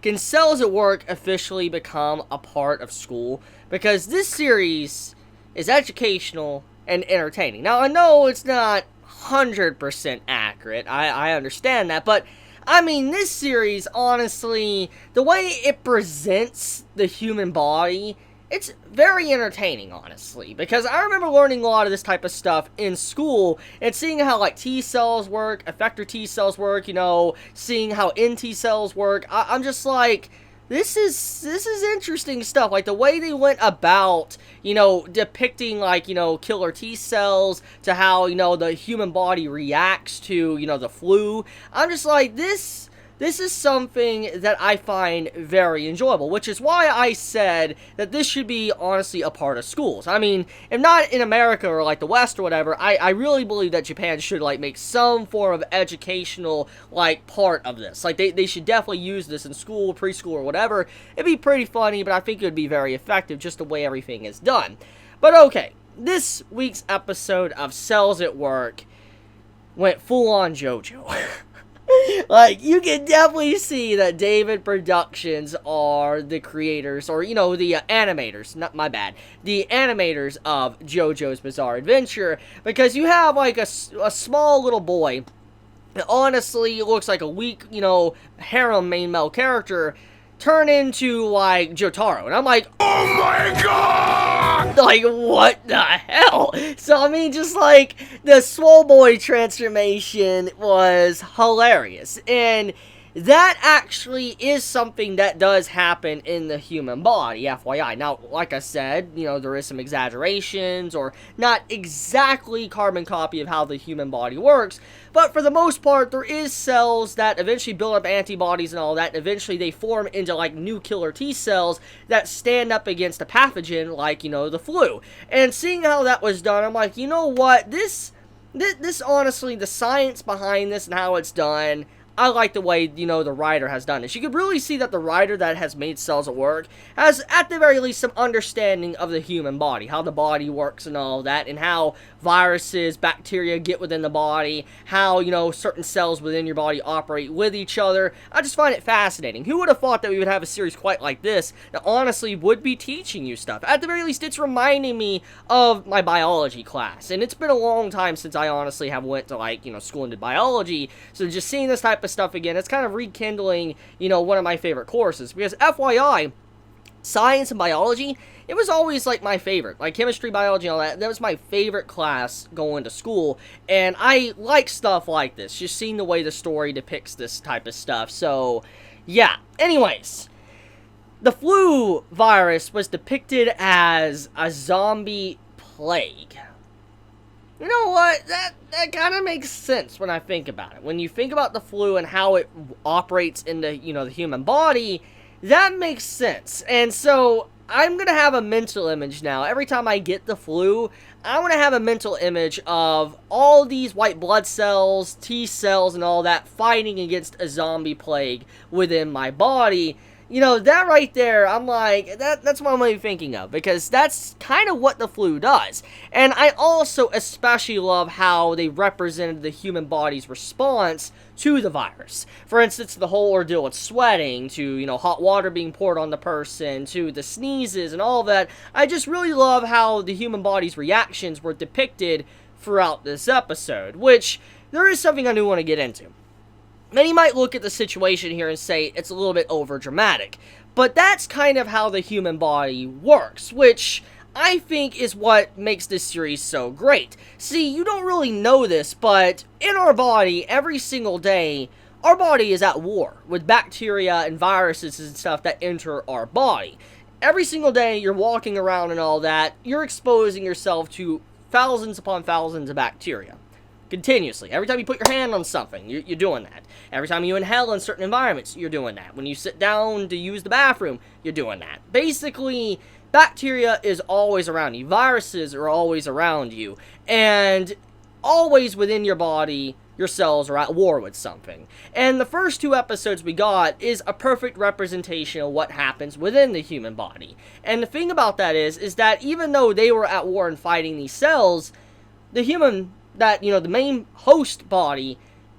Can cells at work officially become a part of school? Because this series is educational and entertaining. Now, I know it's not 100% accurate. I understand that. But, I mean, this series, honestly, the way it presents the human body, it's very entertaining, honestly, because I remember learning a lot of this type of stuff in school, and seeing how, like, T cells work, effector T cells work, seeing how NT cells work. I'm just like, this is interesting stuff, like, the way they went about, depicting, like, killer T cells, to how, the human body reacts to, the flu. I'm just like, This is something that I find very enjoyable, which is why I said that this should be, honestly, a part of schools. I mean, if not in America or, like, the West or whatever, I really believe that Japan should, like, make some form of educational, like, part of this. Like, they should definitely use this in school, preschool, or whatever. It'd be pretty funny, but I think it would be very effective just the way everything is done. But, okay, this week's episode of Cells at Work went full-on Jojo. Like, you can definitely see that David Productions are the creators, or, the animators, not my bad, the animators of JoJo's Bizarre Adventure, because you have, like, a small little boy that honestly looks like a weak, harem main male character, turn into, like, Jotaro, and I'm like, oh my god! Like, what the hell? So, I mean, just, like, the swole boy transformation was hilarious, and that actually is something that does happen in the human body, FYI. Now, like I said, there is some exaggerations, or not exactly carbon copy of how the human body works, but for the most part, there is cells that eventually build up antibodies and all that, and eventually they form into, like, new killer T cells that stand up against a pathogen, like, the flu. And seeing how that was done, I'm like, you know what, this honestly, the science behind this and how it's done, I like the way, the writer has done this. You could really see that the writer that has made Cells at Work has, at the very least, some understanding of the human body, how the body works and all that, and how viruses, bacteria get within the body, how, certain cells within your body operate with each other. I just find it fascinating. Who would have thought that we would have a series quite like this that honestly would be teaching you stuff? At the very least, it's reminding me of my biology class, and it's been a long time since I honestly have went to, like, school and did biology, so just seeing this type of stuff again, it's kind of rekindling, one of my favorite courses, because FYI, science and biology, it was always, like, my favorite, like, chemistry, biology, and all that was my favorite class going to school, and I like stuff like this, just seeing the way the story depicts this type of stuff, so, yeah, anyways, the flu virus was depicted as a zombie plague. You know what, that kind of makes sense when I think about it. When you think about the flu and how it operates in the, the human body, that makes sense. And so, I'm going to have a mental image now. Every time I get the flu, I want to have a mental image of all these white blood cells, T cells, and all that fighting against a zombie plague within my body. That right there, I'm like, that's what I'm really thinking of, because that's kind of what the flu does. And I also especially love how they represented the human body's response to the virus. For instance, the whole ordeal with sweating, to, hot water being poured on the person, to the sneezes and all that. I just really love how the human body's reactions were depicted throughout this episode, which there is something I do want to get into. Many might look at the situation here and say it's a little bit over-dramatic, but that's kind of how the human body works, which I think is what makes this series so great. See, you don't really know this, but in our body, every single day, our body is at war with bacteria and viruses and stuff that enter our body. Every single day, you're walking around and all that, you're exposing yourself to thousands upon thousands of bacteria. Continuously. Every time you put your hand on something, you're doing that. Every time you inhale in certain environments, you're doing that. When you sit down to use the bathroom, you're doing that. Basically, bacteria is always around you. Viruses are always around you. And always within your body, your cells are at war with something. And the first two episodes we got is a perfect representation of what happens within the human body. And the thing about that is that even though they were at war and fighting these cells, the human, the main host body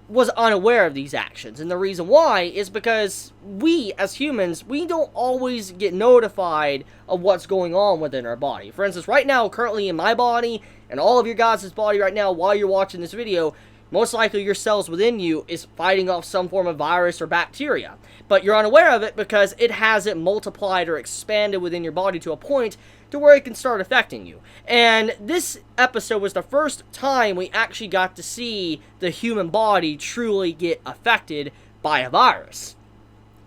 was unaware of these actions. And the reason why is because we, as humans, we don't always get notified of what's going on within our body. For instance, right now, currently in my body, and all of your guys' body right now, while you're watching this video, most likely your cells within you is fighting off some form of virus or bacteria. But you're unaware of it because it hasn't multiplied or expanded within your body to a point to where it can start affecting you. And this episode was the first time we actually got to see the human body truly get affected by a virus.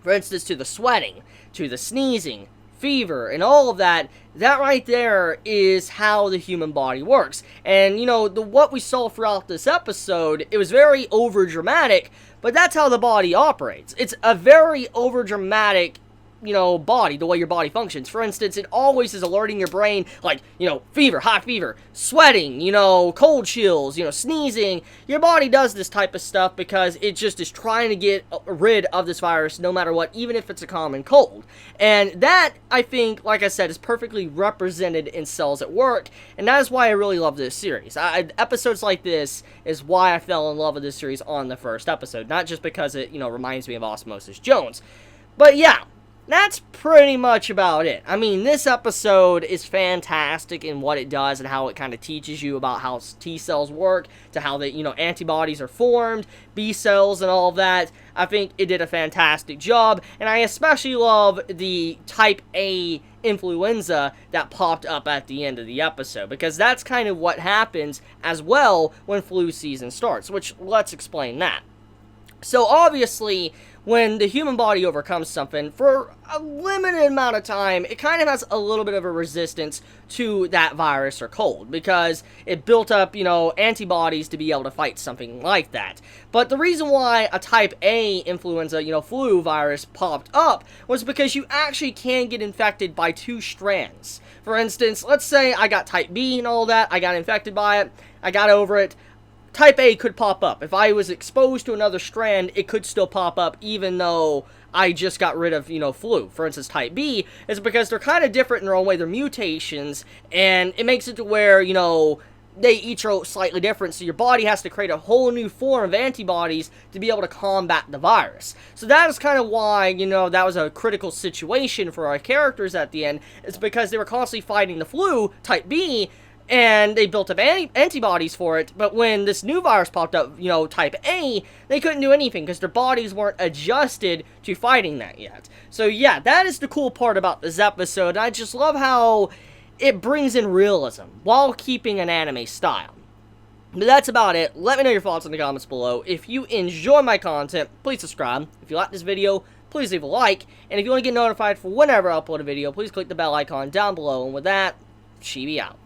For instance, to the sweating, to the sneezing, fever, and all of that, that right there is how the human body works. And, you know, what we saw throughout this episode, it was very over-dramatic, but that's how the body operates. It's a very over-dramatic, you know, body, the way your body functions. For instance, it always is alerting your brain, like, you know, fever, hot fever, sweating, you know, cold chills, you know, sneezing. Your body does this type of stuff because it just is trying to get rid of this virus no matter what, even if it's a common cold. And that, I think, like I said, is perfectly represented in Cells at Work, and that is why I really love this series. Episodes like this is why I fell in love with this series on the first episode, not just because it, you know, reminds me of Osmosis Jones. But yeah, that's pretty much about it. I mean, this episode is fantastic in what it does and how it kind of teaches you about how T cells work, to how they, you know, antibodies are formed, B cells and all of that. I think it did a fantastic job, and I especially love the type A influenza that popped up at the end of the episode, because that's kind of what happens as well when flu season starts, which, let's explain that. So obviously, when the human body overcomes something, for a limited amount of time, it kind of has a little bit of a resistance to that virus or cold, because it built up, you know, antibodies to be able to fight something like that. But the reason why a type A influenza, you know, flu virus popped up was because you actually can get infected by two strands. For instance, let's say I got type B and all that, I got infected by it, I got over it. Type A could pop up. If I was exposed to another strand, it could still pop up even though I just got rid of, you know, flu. For instance, type B is because they're kind of different in their own way. They're mutations, and it makes it to where, you know, they each are slightly different, so your body has to create a whole new form of antibodies to be able to combat the virus. So that is kind of why, you know, that was a critical situation for our characters at the end. It's because they were constantly fighting the flu, type B, and they built up antibodies for it, but when this new virus popped up, you know, type A, they couldn't do anything because their bodies weren't adjusted to fighting that yet. So yeah, that is the cool part about this episode. I just love how it brings in realism while keeping an anime style. But that's about it. Let me know your thoughts in the comments below. If you enjoy my content, please subscribe. If you like this video, please leave a like. And if you want to get notified for whenever I upload a video, please click the bell icon down below. And with that, Chibi out.